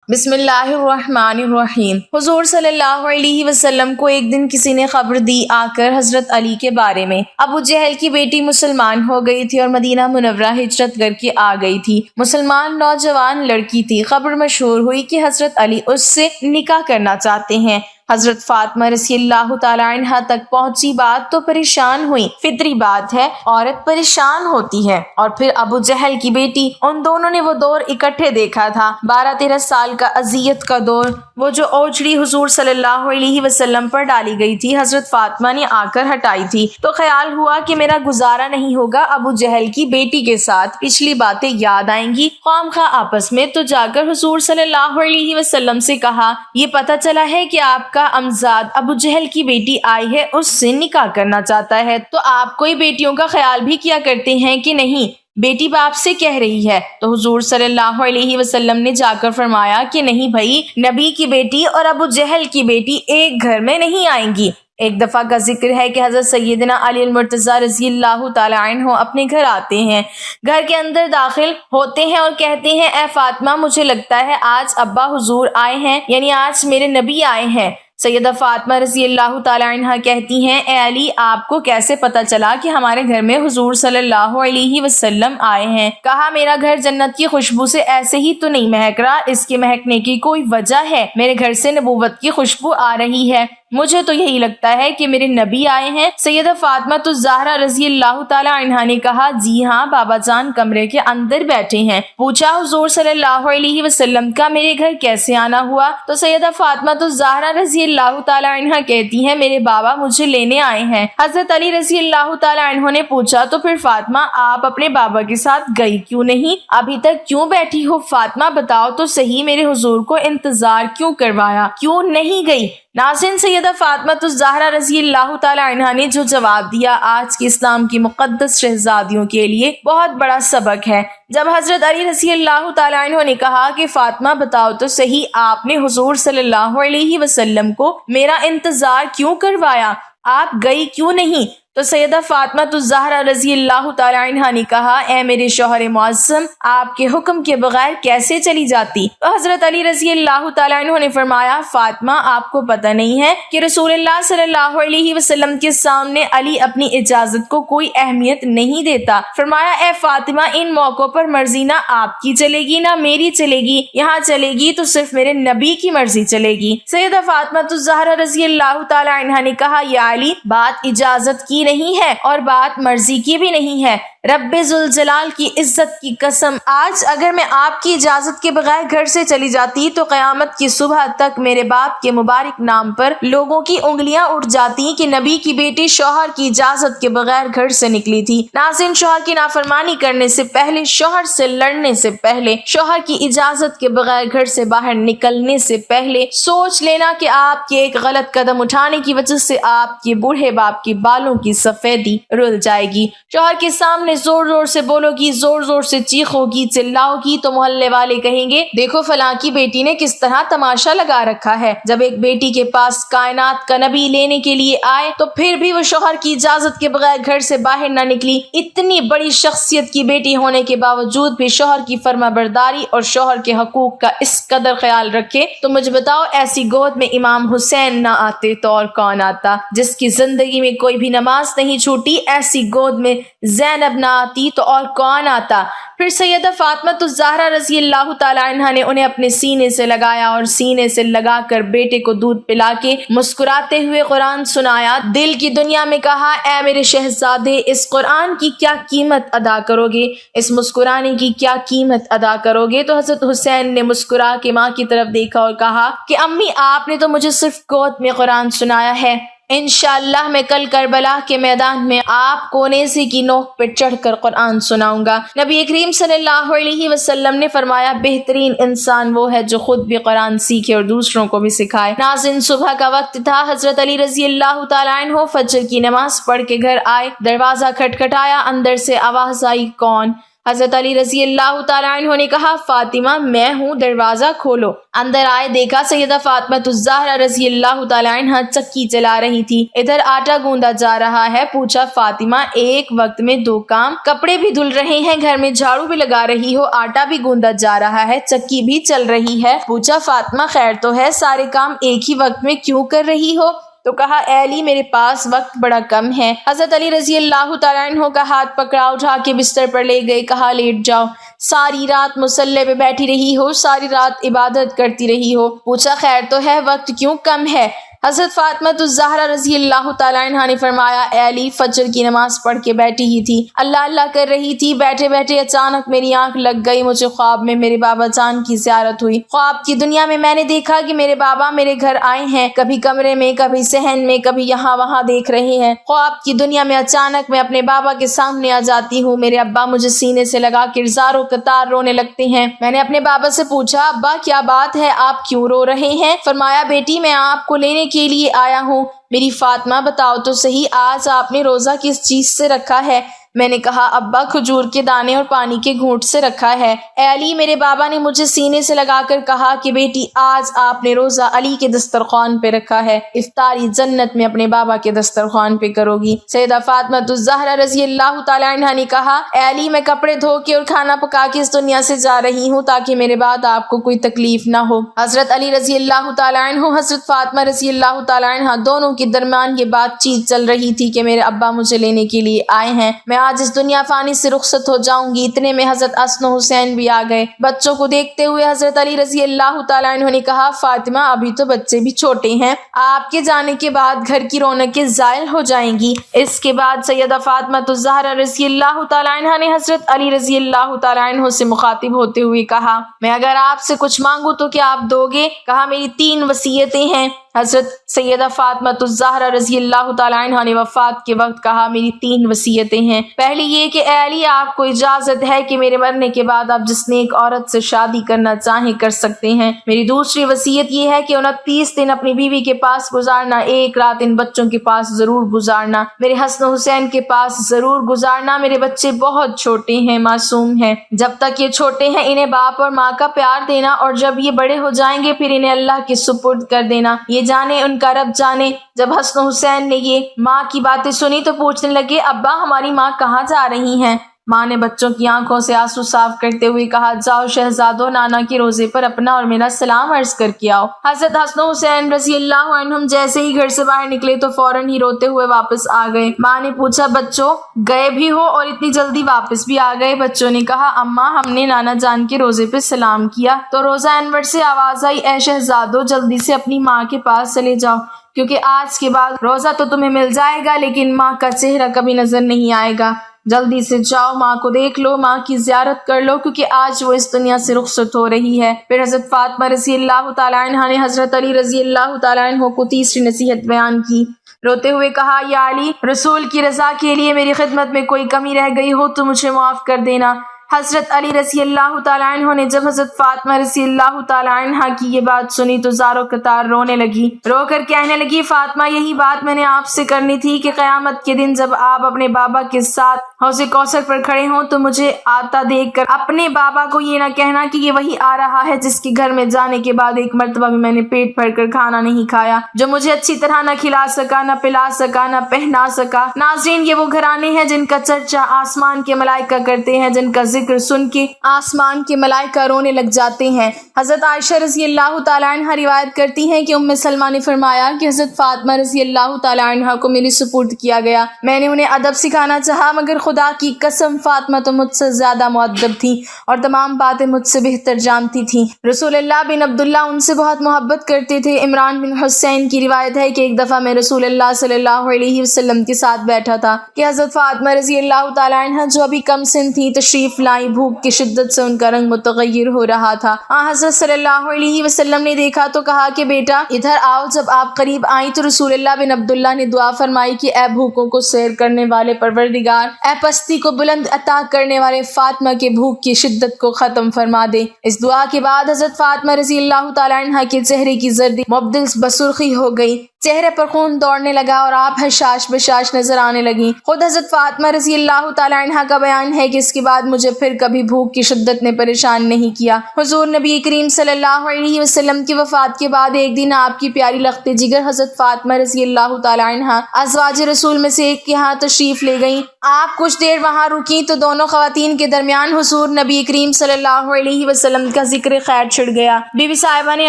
بسم اللہ الرحمن الرحیم۔ حضور صلی اللہ علیہ وسلم کو ایک دن کسی نے خبر دی آ کر حضرت علی کے بارے میں۔ ابو جہل کی بیٹی مسلمان ہو گئی تھی اور مدینہ منورہ ہجرت کر کے آ گئی تھی۔ مسلمان نوجوان لڑکی تھی۔ خبر مشہور ہوئی کہ حضرت علی اس سے نکاح کرنا چاہتے ہیں۔ حضرت فاطمہ رضی اللہ تعالی عنہا تک پہنچی بات تو پریشان ہوئی۔ فطری بات ہے، عورت پریشان ہوتی ہے۔ اور پھر ابو جہل کی بیٹی، ان دونوں نے وہ دور اکٹھے دیکھا تھا، 12-13 سال کا اذیت کا دور، وہ جو اوجڑی حضور صلی اللہ علیہ وسلم پر ڈالی گئی تھی حضرت فاطمہ نے آ کر ہٹائی تھی۔ تو خیال ہوا کہ میرا گزارا نہیں ہوگا ابو جہل کی بیٹی کے ساتھ، پچھلی باتیں یاد آئیں گی خواہ خواہ آپس میں۔ تو جا کر حضور صلی اللہ علیہ وسلم سے کہا، یہ پتہ چلا ہے کہ آپ کا امزاد ابو جہل کی بیٹی آئی ہے، اس سے نکاح کرنا چاہتا ہے، تو آپ کوئی بیٹیوں کا خیال بھی کیا کرتے ہیں کہ نہیں؟ بیٹی باپ سے کہہ رہی ہے۔ تو حضور صلی اللہ علیہ وسلم نے جا کر فرمایا کہ نہیں بھائی، نبی کی بیٹی اور ابو جہل کی بیٹی ایک گھر میں نہیں آئیں گی۔ ایک دفعہ کا ذکر ہے کہ حضرت سیدنا علی المرتضیٰ رضی اللہ تعالی عنہ اپنے گھر آتے ہیں، گھر کے اندر داخل ہوتے ہیں اور کہتے ہیں، اے فاطمہ مجھے لگتا ہے آج ابا حضور آئے ہیں، یعنی آج میرے نبی آئے ہیں۔ سیدہ فاطمہ رضی اللہ تعالی عنہ کہتی ہیں، اے علی آپ کو کیسے پتا چلا کہ ہمارے گھر میں حضور صلی اللہ علیہ وسلم آئے ہیں؟ کہا میرا گھر جنت کی خوشبو سے ایسے ہی تو نہیں مہک رہا، اس کے مہکنے کی کوئی وجہ ہے، میرے گھر سے نبوت کی خوشبو آ رہی ہے، مجھے تو یہی لگتا ہے کہ میرے نبی آئے ہیں۔ سیدہ فاطمہ الزہرا رضی اللہ تعالی عنہا نے کہا، جی ہاں بابا جان کمرے کے اندر بیٹھے ہیں۔ پوچھا حضور صلی اللہ علیہ وسلم کا میرے گھر کیسے آنا ہوا؟ تو سیدہ فاطمہ الزہرا رضی اللہ تعالی عنہا کہتی ہیں، میرے بابا مجھے لینے آئے ہیں۔ حضرت علی رضی اللہ تعالی عنہ نے پوچھا، تو پھر فاطمہ آپ اپنے بابا کے ساتھ گئی کیوں نہیں؟ ابھی تک کیوں بیٹھی ہو؟ فاطمہ بتاؤ تو صحیح، میرے حضور کو انتظار کیوں کروایا، کیوں نہیں گئی؟ ناظرین، سیدہ فاطمہ الزہرا رضی اللہ تعالی عنہا نے جو جواب دیا آج کی اسلام کی مقدس شہزادیوں کے لیے بہت بڑا سبق ہے۔ جب حضرت علی رضی اللہ تعالی عنہ نے کہا کہ فاطمہ بتاؤ تو صحیح، آپ نے حضور صلی اللہ علیہ وسلم کو میرا انتظار کیوں کروایا، آپ گئی کیوں نہیں؟ تو سیدہ فاطمہ الزہرا رضی اللہ تعالی عنہا نے کہا، اے میرے شوہر معظم، آپ کے حکم کے بغیر کیسے چلی جاتی؟ تو حضرت علی رضی اللہ تعالی عنہ نے فرمایا، فاطمہ آپ کو پتہ نہیں ہے کہ رسول اللہ صلی اللہ علیہ وسلم کے سامنے علی اپنی اجازت کو کوئی اہمیت نہیں دیتا۔ فرمایا، اے فاطمہ ان موقعوں پر مرضی نہ آپ کی چلے گی نہ میری چلے گی، یہاں چلے گی تو صرف میرے نبی کی مرضی چلے گی۔ سیدہ فاطمہ الزہرا رضی اللہ تعالی عنہا نے کہا، یا علی بات اجازت کی نہیں ہے اور بات مرضی کی بھی نہیں ہے، رب ذوالجلال کی عزت کی قسم، آج اگر میں آپ کی اجازت کے بغیر گھر سے چلی جاتی تو قیامت کی صبح تک میرے باپ کے مبارک نام پر لوگوں کی انگلیاں اٹھ جاتی کہ نبی کی بیٹی شوہر کی اجازت کے بغیر گھر سے نکلی تھی۔ ناظرین، شوہر کی نافرمانی کرنے سے پہلے، شوہر سے لڑنے سے پہلے، شوہر کی اجازت کے بغیر گھر سے باہر نکلنے سے پہلے سوچ لینا کہ آپ کے ایک غلط قدم اٹھانے کی وجہ سے آپ کے بوڑھے باپ کے بالوں کی سفیدی رل جائے گی۔ شوہر کے سامنے زور زور سے بولو گی، زور زور سے چیخو گی، چلاؤ گی تو محلے والے کہیں گے، دیکھو فلاں کی بیٹی نے کس طرح تماشا لگا رکھا ہے۔ جب ایک بیٹی کے پاس کائنات کا نبی لینے کے لیے آئے تو پھر بھی وہ شوہر کی اجازت کے بغیر گھر سے باہر نہ نکلی، اتنی بڑی شخصیت کی بیٹی ہونے کے باوجود بھی شوہر کی فرما برداری اور شوہر کے حقوق کا اس قدر خیال رکھے، تو مجھے بتاؤ ایسی گود میں امام حسین نہ آتے تو اور کون آتا؟ جس کی زندگی میں کوئی بھی نماز نہیں چھوٹی، ایسی گود میں زینب نہ آتی تو اور کون آتا؟ پھر سیدہ فاطمہ الزہرا رضی اللہ تعالی عنہا نے انہیں اپنے سینے سے لگایا اور سینے سے لگا کر بیٹے کو دودھ پلا کے مسکراتے ہوئے قرآن سنایا، دل کی دنیا میں کہا، اے میرے شہزادے اس قرآن کی کیا قیمت ادا کرو گے، اس مسکرانے کی کیا قیمت ادا کرو گے؟ تو حضرت حسین نے مسکرا کے ماں کی طرف دیکھا اور کہا کہ امی آپ نے تو مجھے صرف گود میں قرآن سنایا ہے، انشاءاللہ میں کل کربلا کے میدان میں آپ کو نیزے کی نوک پر چڑھ کر قرآن سناؤں گا۔ نبی کریم صلی اللہ علیہ وسلم نے فرمایا، بہترین انسان وہ ہے جو خود بھی قرآن سیکھے اور دوسروں کو بھی سکھائے۔ ناظرین، صبح کا وقت تھا، حضرت علی رضی اللہ تعالی عنہ فجر کی نماز پڑھ کے گھر آئے، دروازہ کھٹکھٹایا، اندر سے آواز آئی، کون؟ حضرت علی رضی اللہ تعالیٰ عنہ نے کہا فاطمہ میں ہوں، دروازہ کھولو۔ اندر آئے، دیکھا سیدہ فاطمہ الزہرا رضی اللہ تعالیٰ عنہ چکی چلا رہی تھی، ادھر آٹا گوندا جا رہا ہے۔ پوچھا فاطمہ ایک وقت میں دو کام، کپڑے بھی دھل رہے ہیں، گھر میں جھاڑو بھی لگا رہی ہو، آٹا بھی گوندا جا رہا ہے، چکی بھی چل رہی ہے۔ پوچھا فاطمہ خیر تو ہے، سارے کام ایک ہی وقت میں کیوں کر رہی ہو؟ تو کہا اے علی میرے پاس وقت بڑا کم ہے۔ حضرت علی رضی اللہ تعالیٰ عنہ کا ہاتھ پکڑا، اٹھا کے بستر پر لے گئے، کہا لیٹ جاؤ، ساری رات مصلی پہ بیٹھی رہی ہو، ساری رات عبادت کرتی رہی ہو۔ پوچھا خیر تو ہے، وقت کیوں کم ہے؟ حضرت فاطمہ الزہرا رضی اللہ تعالیٰ عنہ نے فرمایا اے علی فجر کی نماز پڑھ کے بیٹھی ہی تھی، اللہ اللہ کر رہی تھی، بیٹھے بیٹھے اچانک میری آنکھ لگ گئی، مجھے خواب میں میرے بابا جان کی زیارت ہوئی۔ خواب کی دنیا میں میں نے دیکھا کہ میرے بابا میرے گھر آئے ہیں، کبھی کمرے میں، کبھی صحن میں، کبھی یہاں وہاں دیکھ رہے ہیں۔ خواب کی دنیا میں اچانک میں اپنے بابا کے سامنے آ جاتی ہوں، میرے ابا مجھے سینے سے لگا کے زاروں قطار رونے لگتے ہیں۔ میں نے اپنے بابا سے پوچھا ابا کیا بات ہے، آپ کیوں رو رہے ہیں؟ فرمایا بیٹی میں آپ کو لینے کے لیے آیا ہوں۔ میری فاطمہ بتاؤ تو صحیح آج آپ نے روزہ کس چیز سے رکھا ہے؟ میں نے کہا ابا کھجور کے دانے اور پانی کے گھونٹ سے رکھا ہے۔ اے علی میرے بابا نے مجھے سینے سے لگا کر کہا کہ بیٹی آج آپ نے روزہ علی کے دسترخوان پہ رکھا ہے، افطاری جنت میں اپنے بابا کے دسترخوان پہ کرو گی۔ سیدہ فاطمہ الزہرا رضی اللہ تعالیٰ عنہ نے کہا اے علی میں کپڑے دھو کے اور کھانا پکا کے اس دنیا سے جا رہی ہوں تاکہ میرے بعد آپ کو کوئی تکلیف نہ ہو۔ حضرت علی رضی اللہ تعالیٰ عنہ، حضرت فاطمہ رضی اللہ تعالیٰ عنہ دونوں کے درمیان یہ بات چیت چل رہی تھی کہ میرے ابا مجھے لینے کے لیے آئے ہیں، میں آج اس دنیا فانی سے رخصت ہو جاؤں گی۔ اتنے میں حضرت حسن و حسین بھی آ گئے۔ بچوں کو دیکھتے ہوئے حضرت علی رضی اللہ تعالیٰ عنہ نے کہا فاطمہ ابھی تو بچے بھی چھوٹے ہیں، آپ کے جانے کے بعد گھر کی رونقیں زائل ہو جائیں گی۔ اس کے بعد سیدہ فاطمہ الزہرا رضی اللہ تعالیٰ عنہ نے حضرت علی رضی اللہ تعالیٰ عنہ سے مخاطب ہوتے ہوئے کہا میں اگر آپ سے کچھ مانگوں تو کیا آپ دو گے؟ کہا میری 3 وصیتیں ہیں۔ حضرت سیدہ فاطمہ الزہرا رضی اللہ تعالیٰ عنہ نے وفات کے وقت کہا میری 3 وصیتیں ہیں۔ پہلی یہ کہ اے علی آپ کو اجازت ہے کہ میرے مرنے کے بعد آپ جس نیک عورت سے شادی کرنا چاہیں کر سکتے ہیں۔ میری دوسری وصیت یہ ہے کہ 29 دن اپنی بیوی کے پاس گزارنا، 1 رات ان بچوں کے پاس ضرور گزارنا، میرے حسن و حسین کے پاس ضرور گزارنا۔ میرے بچے بہت چھوٹے ہیں، معصوم ہیں، جب تک یہ چھوٹے ہیں انہیں باپ اور ماں کا پیار دینا، اور جب یہ بڑے ہو جائیں گے پھر انہیں اللہ کے سپرد کر دینا، یہ جانے ان کا رب جانے۔ جب حسن و حسین نے یہ ماں کی باتیں سنی تو پوچھنے لگے ابا ہماری ماں کہاں جا رہی ہیں؟ ماں نے بچوں کی آنکھوں سے آنسو صاف کرتے ہوئے کہا جاؤ شہزادو نانا کے روزے پر اپنا اور میرا سلام عرض کر کے آؤ۔ حضرت حسن و حسین رضی اللہ عنہم جیسے ہی گھر سے باہر نکلے تو فوراً ہی روتے ہوئے واپس آ گئے۔ ماں نے پوچھا بچوں گئے بھی ہو اور اتنی جلدی واپس بھی آ گئے؟ بچوں نے کہا اماں ہم نے نانا جان کے روزے پہ سلام کیا تو روزہ انور سے آواز آئی اے شہزادو جلدی سے اپنی ماں کے پاس چلے جاؤ، کیونکہ آج کے بعد روزہ تو تمہیں مل جائے گا لیکن ماں کا چہرہ کبھی نظر نہیں آئے گا۔ جلدی سے جاؤ، ماں کو دیکھ لو، ماں کی زیارت کر لو، کیونکہ آج وہ اس دنیا سے رخصت ہو رہی ہے۔ پھر حضرت فاطمہ رضی اللہ تعالیٰ عنہ نے حضرت علی رضی اللہ تعالیٰ عنہ کو تیسری نصیحت بیان کی، روتے ہوئے کہا یا علی رسول کی رضا کے لیے میری خدمت میں کوئی کمی رہ گئی ہو تو مجھے معاف کر دینا۔ حضرت علی رضی اللہ تعالیٰ عنہ نے جب حضرت فاطمہ رضی اللہ تعالیٰ عنہ کی یہ بات سنی تو زاروں قطار رونے لگی، رو کر کہنے لگی فاطمہ یہی بات میں نے آپ سے کرنی تھی کہ قیامت کے دن جب آپ اپنے بابا کے ساتھ حوض کوثر پر کھڑے ہوں تو مجھے آتا دیکھ کر اپنے بابا کو یہ نہ کہنا کہ یہ وہی آ رہا ہے جس کے گھر میں جانے کے بعد ایک مرتبہ بھی میں نے پیٹ بھر کر کھانا نہیں کھایا، جو مجھے اچھی طرح نہ کھلا سکا، نہ پلا سکا، نہ پہنا سکا۔ ناظرین یہ وہ گھرانے ہیں جن کا چرچا آسمان کے ملائکہ کرتے ہیں، جن کا ذکر سن کے آسمان کے ملائکہ رونے لگ جاتے ہیں۔ حضرت عائشہ رضی اللہ تعالیٰ عنہ روایت کرتی ہیں کہ ام سلمہ نے فرمایا کہ حضرت فاطمہ رضی اللہ تعالیٰ عنہ کو میری سپرد کیا گیا، میں نے انہیں ادب سکھانا چاہا مگر خدا کی قسم فاطمہ تو مجھ سے زیادہ مؤدب تھی اور تمام باتیں مجھ سے بہتر جانتی تھیں۔ رسول اللہ بن عبداللہ ان سے بہت محبت کرتے تھے۔ عمران بن حسین کی روایت ہے کہ ایک دفعہ میں رسول اللہ صلی اللہ علیہ وسلم کے ساتھ بیٹھا تھا کہ حضرت فاطمہ رضی اللہ تعالیٰ عنہ جو ابھی کم سن تھی تشریف لائی، بھوک کی شدت سے ان کا رنگ متغیر ہو رہا تھا۔ حضرت صلی اللہ علیہ وسلم نے دیکھا تو کہا کہ بیٹا ادھر آؤ۔ جب آپ قریب آئیں تو رسول اللہ بن عبداللہ نے دعا فرمائی کہ اے بھوکوں کو سیر کرنے والے پروردگار، اے پستی کو بلند عطا کرنے والے فاطمہ کے بھوک کی شدت کو ختم فرما دے۔ اس دعا کے بعد حضرت فاطمہ رضی اللہ تعالیٰ عنہ کے چہرے کی زردی مبدل بسرخی ہو گئی۔ چہرے پر خون دوڑنے لگا اور آپ حشاش بشاش نظر آنے لگیں۔ خود حضرت فاطمہ رضی اللہ تعالی عنہ کا بیان ہے کہ اس کے بعد مجھے پھر کبھی بھوک کی شدت نے پریشان نہیں کیا۔ حضور نبی کریم صلی اللہ علیہ وسلم کی وفات کے بعد ایک دن آپ کی پیاری لخت جگر حضرت فاطمہ رضی اللہ تعالی عنہ ازواج رسول میں سے ایک کے ہاں تشریف لے گئیں۔ آپ کچھ دیر وہاں رکیں تو دونوں خواتین کے درمیان حضور نبی کریم صلی اللہ علیہ وسلم کا ذکر خیر چھڑ گیا۔ بی بی صاحبہ نے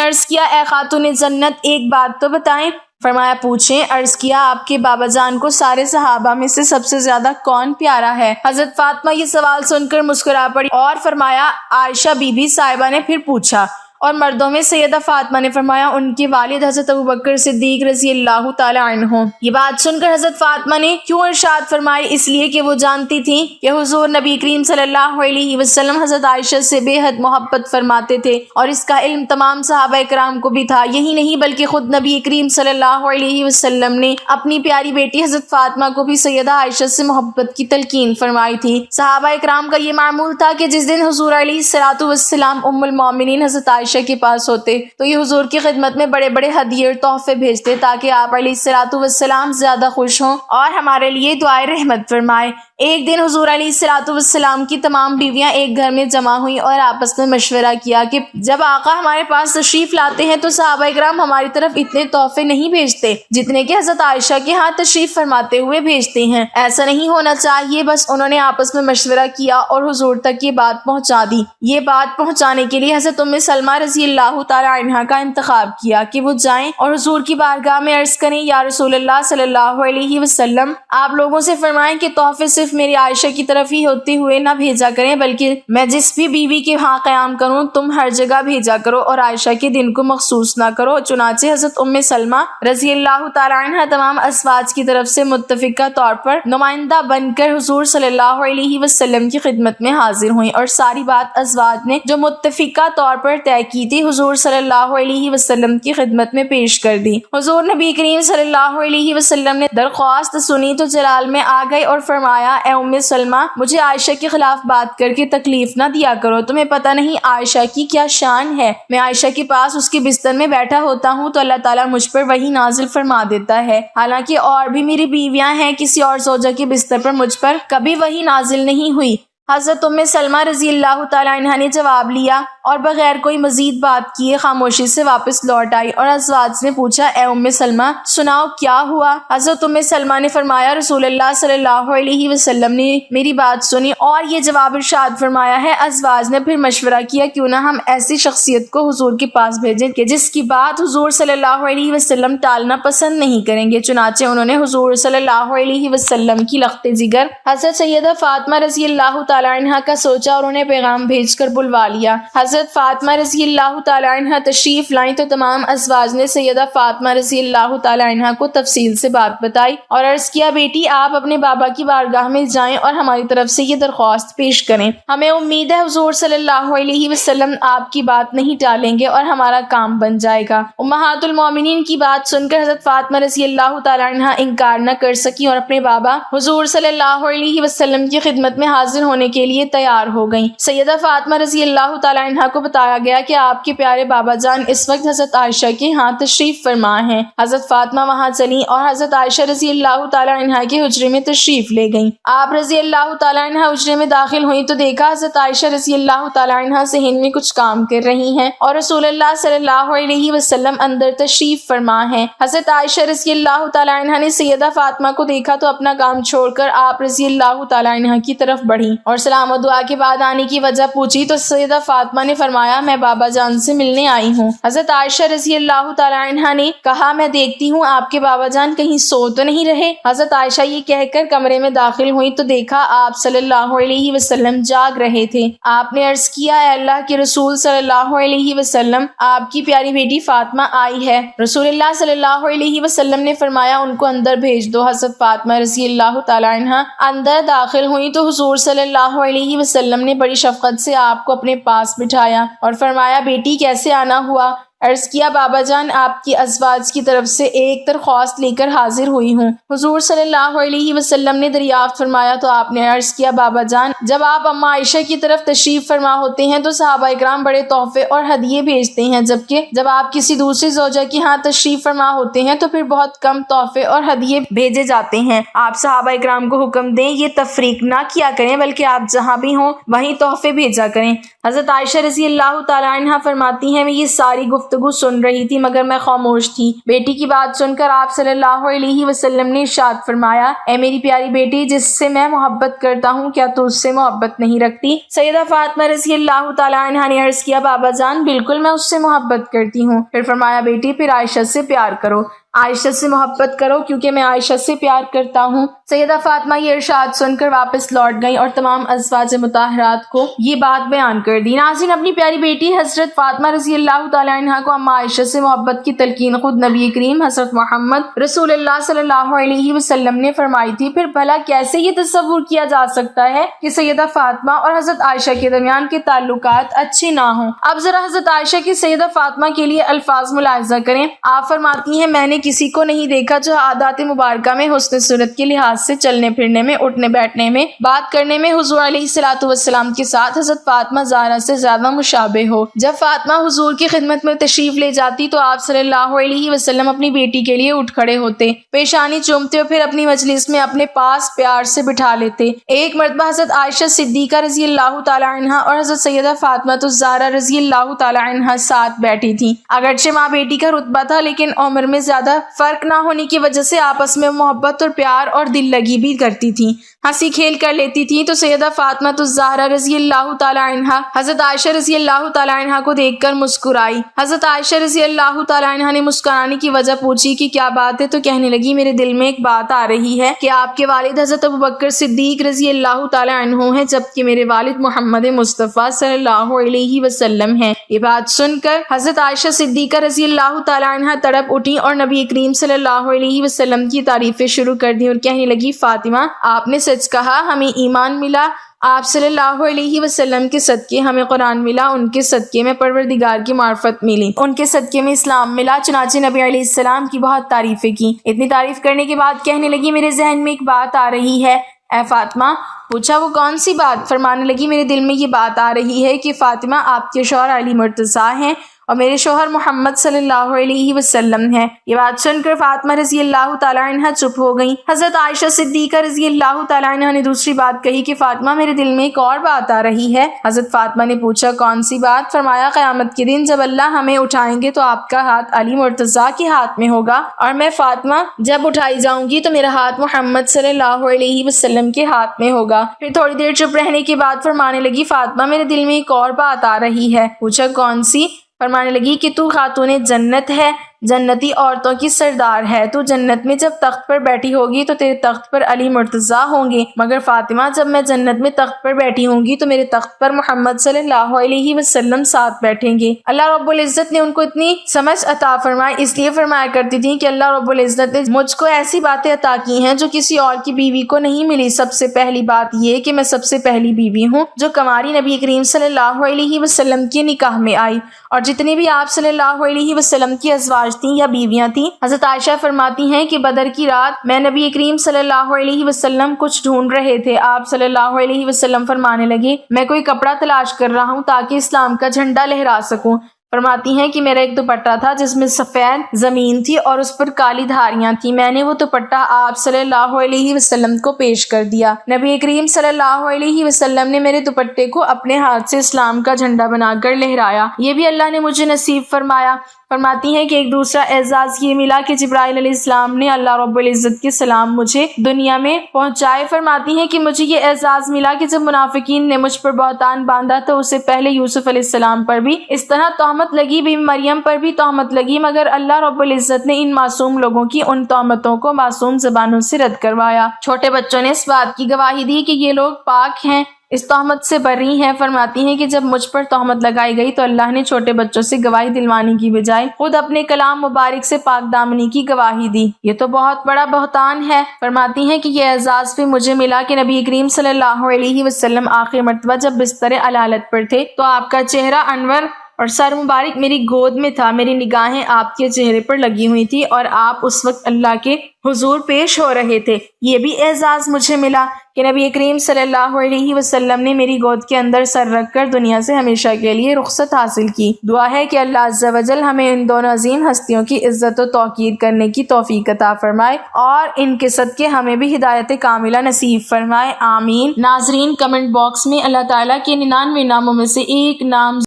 عرض کیا، اے خاتون جنت، ایک بات تو بتائیں۔ فرمایا، پوچھیں۔ عرض کیا، آپ کے بابا جان کو سارے صحابہ میں سے سب سے زیادہ کون پیارا ہے؟ حضرت فاطمہ یہ سوال سن کر مسکرا پڑی اور فرمایا، عائشہ بی بی صاحبہ نے پھر پوچھا، اور مردوں میں سیدہ فاطمہ نے فرمایا، ان کے والد حضرت ابوبکر صدیق رضی اللہ تعالی عنہ۔ یہ بات سن کر حضرت فاطمہ نے کیوں ارشاد فرمائی؟ اس لیے کہ وہ جانتی تھیں کہ حضور نبی کریم صلی اللہ علیہ وسلم حضرت عائشہ سے بے حد محبت فرماتے تھے، اور اس کا علم تمام صحابہ کرام کو بھی تھا۔ یہی نہیں بلکہ خود نبی کریم صلی اللہ علیہ وسلم نے اپنی پیاری بیٹی حضرت فاطمہ کو بھی سیدہ عائشہ سے محبت کی تلقین فرمائی تھی۔ صحابہ کرام کا یہ معمول تھا کہ جس دن حضور علیہ الصلوۃ والسلام ام المومنین حضرت عائشہ کے پاس ہوتے تو یہ حضور کی خدمت میں بڑے بڑے ہدیے اور تحفے بھیجتے تاکہ آپ علیہ الصلوۃ والسلام زیادہ خوش ہوں اور ہمارے لیے دعائے رحمت فرمائے۔ ایک دن حضور علیہ الصلوۃ والسلام کی تمام بیویاں ایک گھر میں جمع ہوئیں اور آپس میں مشورہ کیا کہ جب آقا ہمارے پاس تشریف لاتے ہیں تو صحابہ کرام ہماری طرف اتنے تحفے نہیں بھیجتے جتنے کہ حضرت عائشہ کے ہاں تشریف فرماتے ہوئے بھیجتے ہیں۔ ایسا نہیں ہونا چاہیے۔ بس انہوں نے آپس میں مشورہ کیا اور حضور تک یہ بات پہنچا دی۔ یہ بات پہنچانے کے لیے حضرت ام سلمہ رضی اللہ تعالی عنہ کا انتخاب کیا کہ وہ جائیں اور حضور کی بارگاہ میں عرض کریں، یا رسول اللہ صلی اللہ علیہ وسلم، آپ لوگوں سے فرمائیں کہ تحفے صرف میری عائشہ کی طرف ہی ہوتے ہوئے نہ بھیجا کریں، بلکہ میں جس بھی بیوی کے ہاں قیام کروں تم ہر جگہ بھیجا کرو اور عائشہ کے دن کو مخصوص نہ کرو۔ چنانچہ حضرت ام سلمہ رضی اللہ تعالی عنہ تمام ازواج کی طرف سے متفقہ طور پر نمائندہ بن کر حضور صلی اللہ علیہ وسلم کی خدمت میں حاضر ہوئیں، اور ساری بات ازواج نے جو متفقہ طور پر طے کی تھی حضور صلی اللہ علیہ وسلم کی خدمت میں پیش کر دی۔ حضور نبی کریم صلی اللہ علیہ وسلم نے درخواست سنی تو جلال میں آ گئے اور فرمایا، اے ام سلمہ، مجھے عائشہ کے خلاف بات کر کے تکلیف نہ دیا کرو۔ تمہیں پتہ نہیں عائشہ کی کیا شان ہے۔ میں عائشہ کے پاس اس کے بستر میں بیٹھا ہوتا ہوں تو اللہ تعالیٰ مجھ پر وحی نازل فرما دیتا ہے، حالانکہ اور بھی میری بیویاں ہیں، کسی اور زوجہ کے بستر پر مجھ پر کبھی وحی نازل نہیں ہوئی۔ حضرت ام سلمہ رضی اللہ تعالی عنہ نے جواب لیا اور بغیر کوئی مزید بات کیے خاموشی سے واپس لوٹ آئی، اور ازواج نے پوچھا، اے ام سلمہ، سناؤ کیا ہوا؟ حضرت ام سلمہ نے فرمایا، رسول اللہ صلی اللہ علیہ وسلم نے میری بات سنی اور یہ جواب ارشاد فرمایا ہے۔ ازواج نے پھر مشورہ کیا، کیوں نہ ہم ایسی شخصیت کو حضور کے پاس بھیجیں کہ جس کی بات حضور صلی اللہ علیہ وسلم ٹالنا پسند نہیں کریں گے۔ چنانچہ انہوں نے حضور صلی اللہ علیہ وسلم کی لخت جگر حضرت سیدہ فاطمہ رضی اللہ تعالی عنہ کا سوچا اور انہیں پیغام بھیج کر بلوا لیا۔ حضرت فاطمہ رضی اللہ تعالی عنہ تشریف لائیں تو تمام ازواج نے سیدہ فاطمہ رضی اللہ تعالی عنہ کو تفصیل سے بات بتائی اور عرض کیا، بیٹی آپ اپنے بابا کی بارگاہ میں جائیں اور ہماری طرف سے یہ درخواست پیش کریں۔ ہمیں امید ہے حضور صلی اللہ علیہ وسلم آپ کی بات نہیں ٹالیں گے اور ہمارا کام بن جائے گا۔ امہات المومنین کی بات سن کر حضرت فاطمہ رضی اللہ تعالی عنہ انکار نہ کر سکی اور اپنے بابا حضور صلی اللہ علیہ وسلم کی خدمت میں حاضر ہونے کے لیے تیار ہو گئیں۔ سیدہ فاطمہ رضی اللہ تعالی عنہ کو بتایا گیا کہ آپ کے پیارے بابا جان اس وقت حضرت عائشہ کے ہاں تشریف فرما ہیں۔ حضرت فاطمہ وہاں چلیں اور حضرت عائشہ رضی اللہ تعالی عنہ کے حجرے میں تشریف لے گئیں۔ آپ رضی اللہ تعالی عنہ حجرے میں داخل ہوئیں تو دیکھا حضرت عائشہ رضی اللہ تعالی عنہ صحن میں کچھ کام کر رہی ہیں اور رسول اللہ صلی اللہ علیہ وسلم اندر تشریف فرما ہیں۔ حضرت عائشہ رضی اللہ تعالی عنہ نے سیدہ فاطمہ کو دیکھا تو اپنا کام چھوڑ کر آپ رضی اللہ تعالی عنہ کی طرف بڑھی اور سلام و دعا کے بعد آنے کی وجہ پوچھی تو سیدہ فاطمہ نے فرمایا، میں بابا جان سے ملنے آئی ہوں۔ حضرت عائشہ رضی اللہ تعالی عنہ نے کہا، میں دیکھتی ہوں آپ کے بابا جان کہیں سو تو نہیں رہے؟ حضرت عائشہ یہ کہہ کر کمرے میں داخل ہوئی تو دیکھا آپ صلی اللہ علیہ وسلم جاگ رہے تھے۔ آپ نے عرض کیا، اے اللہ کے رسول صلی اللہ علیہ وسلم، آپ کی پیاری بیٹی فاطمہ آئی ہے۔ رسول اللہ صلی اللہ علیہ وسلم نے فرمایا، ان کو اندر بھیج دو۔ حضرت فاطمہ رضی اللہ تعالی عنہ اندر داخل ہوئی تو حضور صلی اللہ علیہ وسلم نے بڑی شفقت سے آپ کو اپنے پاس بٹھایا اور فرمایا، بیٹی کیسے آنا ہوا؟ عرض کیا بابا جان آپ کی ازواج کی طرف سے ایک درخواست لے کر حاضر ہوئی ہوں۔ حضور صلی اللہ علیہ وسلم نے دریافت فرمایا تو آپ نے عرض کیا بابا جان جب آپ اما عائشہ کی طرف تشریف فرما ہوتے ہیں تو صحابہ اکرام بڑے تحفے اور ہدیے بھیجتے ہیں، جبکہ جب آپ کسی دوسری زوجہ کے ہاں تشریف فرما ہوتے ہیں تو پھر بہت کم تحفے اور ہدیے بھیجے جاتے ہیں۔ آپ صحابہ اکرام کو حکم دیں یہ تفریق نہ کیا کریں بلکہ آپ جہاں بھی ہوں وہیں تحفے بھیجا کریں۔ حضرت عائشہ رضی اللہ تعالی عنہا فرماتی ہیں میں یہ ساری گفتگو سن رہی تھی مگر میں خاموش تھی۔ بیٹی کی بات سن کر آپ صلی اللہ علیہ وسلم نے ارشاد فرمایا اے میری پیاری بیٹی جس سے میں محبت کرتا ہوں کیا تو اس سے محبت نہیں رکھتی؟ سیدہ فاطمہ رضی اللہ تعالی عنہا نے عرض کیا بابا جان بالکل میں اس سے محبت کرتی ہوں۔ پھر فرمایا بیٹی پھر عائشہ سے پیار کرو، عائشہ سے محبت کرو کیونکہ میں عائشہ سے پیار کرتا ہوں۔ سیدہ فاطمہ یہ ارشاد سن کر واپس لوٹ گئیں اور تمام ازواج مطہرات کو یہ بات بیان کر دی۔ ناظرین اپنی پیاری بیٹی حضرت فاطمہ رضی اللہ تعالی عنہا کو اما عائشہ سے محبت کی تلقین خود نبی کریم حضرت محمد رسول اللہ صلی اللہ علیہ وسلم نے فرمائی تھی۔ پھر بھلا کیسے یہ تصور کیا جا سکتا ہے کہ سیدہ فاطمہ اور حضرت عائشہ کے درمیان کے تعلقات اچھے نہ ہوں؟ اب ذرا حضرت عائشہ کی سیدہ فاطمہ کے لیے الفاظ ملاحظہ کریں۔ آپ فرماتی ہیں میں نے کسی کو نہیں دیکھا جو عادات مبارکہ میں حسن صورت کے لحاظ سے چلنے پھرنے میں، اٹھنے بیٹھنے میں، بات کرنے میں حضور علیہ الصلوۃ والسلام کے ساتھ حضرت فاطمہ زہرا سے زیادہ مشابہ ہو۔ جب فاطمہ حضور کی خدمت میں تشریف لے جاتی تو آپ صلی اللہ علیہ وسلم اپنی بیٹی کے لیے اٹھ کھڑے ہوتے، پیشانی چومتے اور پھر اپنی مجلس میں اپنے پاس پیار سے بٹھا لیتے۔ ایک مرتبہ حضرت عائشہ صدیقہ رضی اللہ تعالی عنہا اور حضرت سیدہ فاطمہ الزہرا رضی اللہ تعالی عنہا ساتھ بیٹھی تھیں۔ اگرچہ ماں بیٹی کا رتبہ تھا لیکن عمر میں زیادہ فرق نہ ہونے کی وجہ سے آپس میں محبت اور پیار اور دل لگی بھی کرتی تھیں، ہنسی کھیل کر لیتی تھیں۔ تو سیدہ فاطمہ الزہرا رضی اللہ تعالی عنہا حضرت عائشہ رضی اللہ تعالی عنہا کو دیکھ کر مسکرائی۔ حضرت عائشہ رضی اللہ تعالی عنہا نے مسکرانے کی وجہ پوچھی کہ کیا بات ہے؟ تو کہنے لگی میرے دل میں ایک بات آ رہی ہے کہ آپ کے والد حضرت ابوبکر صدیق رضی اللہ تعالی عنہ ہیں جبکہ میرے والد محمد مصطفیٰ صلی اللہ علیہ وسلم ہیں۔ یہ بات سن کر حضرت عائشہ صدیقہ رضی اللہ تعالی عنہا تڑپ اٹھی اور نبی کریم صلی اللہ علیہ وسلم کی تعریفیں شروع کر دی اور کہنے لگی فاطمہ آپ نے سچ کہا، ہمیں ایمان ملا آپ صلی اللہ علیہ وسلم کے صدقے، ہمیں قرآن ملا ان کے صدقے میں، پروردگار کی معرفت ملی ان کے صدقے میں، اسلام ملا۔ چنانچہ نبی علیہ السلام کی بہت تعریفیں کی۔ اتنی تعریف کرنے کے بعد کہنے لگی میرے ذہن میں ایک بات آ رہی ہے اے فاطمہ۔ پوچھا وہ کون سی بات؟ فرمانے لگی میرے دل میں یہ بات آ رہی ہے کہ فاطمہ آپ کے شوہر علی مرتضیٰ ہیں اور میرے شوہر محمد صلی اللہ علیہ وسلم ہے۔ یہ بات سن کر فاطمہ رضی اللہ تعالی عنہا چپ ہو گئیں۔ حضرت عائشہ صدیقہ رضی اللہ تعالی عنہا نے دوسری بات کہی کہ فاطمہ میرے دل میں ایک اور بات آ رہی ہے۔ حضرت فاطمہ نے پوچھا کون سی بات؟ فرمایا قیامت کے دن جب اللہ ہمیں اٹھائیں گے تو آپ کا ہاتھ علی مرتضیٰ کے ہاتھ میں ہوگا اور میں فاطمہ جب اٹھائی جاؤں گی تو میرا ہاتھ محمد صلی اللہ علیہ وسلم کے ہاتھ میں ہوگا۔ پھر تھوڑی دیر چپ رہنے کے بعد فرمانے لگی فاطمہ میرے دل میں ایک اور بات آ رہی ہے۔ پوچھا کون سی؟ فرمانے لگی کہ تو خاتون جنت ہے، جنتی عورتوں کی سردار ہے، تو جنت میں جب تخت پر بیٹھی ہوگی تو تیرے تخت پر علی مرتضیٰ ہوں گے، مگر فاطمہ جب میں جنت میں تخت پر بیٹھی ہوں گی تو میرے تخت پر محمد صلی اللہ علیہ وسلم ساتھ بیٹھیں گے۔ اللہ رب العزت نے ان کو اتنی سمجھ عطا فرمائی، اس لیے فرمایا کرتی تھی کہ اللہ رب العزت نے مجھ کو ایسی باتیں عطا کی ہیں جو کسی اور کی بیوی کو نہیں ملی۔ سب سے پہلی بات یہ کہ میں سب سے پہلی بیوی ہوں جو کماری نبی کریم صلی اللہ علیہ وسلم کے نکاح میں آئی، اور جتنی بھی آپ صلی اللہ علیہ وسلم کی ازواج تھیں یا بیویاں تھیں۔ حضرت عائشہ فرماتی ہیں کہ بدر کی رات میں نبی کریم صلی اللہ علیہ وسلم کچھ ڈھونڈ رہے تھے۔ آپ صلی اللہ علیہ وسلم فرمانے لگے میں کوئی کپڑا تلاش کر رہا ہوں تاکہ اسلام کا جھنڈا لہرا سکوں۔ فرماتی ہیں کہ میرا ایک دوپٹہ تھا جس میں سفید زمین تھی اور اس پر کالی دھاریاں تھیں، میں نے وہ دوپٹہ آپ صلی اللہ علیہ وسلم کو پیش کر دیا۔ نبی کریم صلی اللہ علیہ وسلم نے میرے دوپٹے کو اپنے ہاتھ سے اسلام کا جھنڈا بنا کر لہرایا، یہ بھی اللہ نے مجھے نصیب فرمایا۔ فرماتی ہیں کہ ایک دوسرا اعزاز یہ ملا کہ جبرائیل علیہ السلام نے اللہ رب العزت کے سلام مجھے دنیا میں پہنچائے۔ فرماتی ہیں کہ مجھے یہ اعزاز ملا کہ جب منافقین نے مجھ پر بہتان باندھا تو اسے پہلے یوسف علیہ السلام پر بھی اس طرح تہمت لگی، بی مریم پر بھی تہمت لگی، مگر اللہ رب العزت نے ان معصوم لوگوں کی ان تہمتوں کو معصوم زبانوں سے رد کروایا۔ چھوٹے بچوں نے اس بات کی گواہی دی کہ یہ لوگ پاک ہیں، اس تہمت سے بری ہیں۔ فرماتی ہیں کہ جب مجھ پر تہمت لگائی گئی تو اللہ نے چھوٹے بچوں سے گواہی دلوانے کی بجائے خود اپنے کلام مبارک سے پاک دامنی کی گواہی دی، یہ تو بہت بڑا بہتان ہے۔ فرماتی ہیں کہ یہ اعزاز بھی مجھے ملا کہ نبی کریم صلی اللہ علیہ وسلم آخری مرتبہ جب بستر علالت پر تھے تو آپ کا چہرہ انور اور سر مبارک میری گود میں تھا، میری نگاہیں آپ کے چہرے پر لگی ہوئی تھی اور آپ اس وقت اللہ کے حضور پیش ہو رہے تھے۔ یہ بھی اعزاز مجھے ملا کہ نبی کریم صلی اللہ علیہ وسلم نے میری گود کے اندر سر رکھ کر دنیا سے ہمیشہ کے لیے رخصت حاصل کی۔ دعا ہے کہ اللہ عز و جل ہمیں ان دونوں عظیم ہستیوں کی عزت و توقیر کرنے کی توفیق عطا فرمائے اور ان کے صدقے ہمیں بھی ہدایت کاملہ نصیب فرمائے، آمین۔ ناظرین، کمنٹ باکس میں اللہ تعالیٰ کے 99 ناموں میں سے ایک نام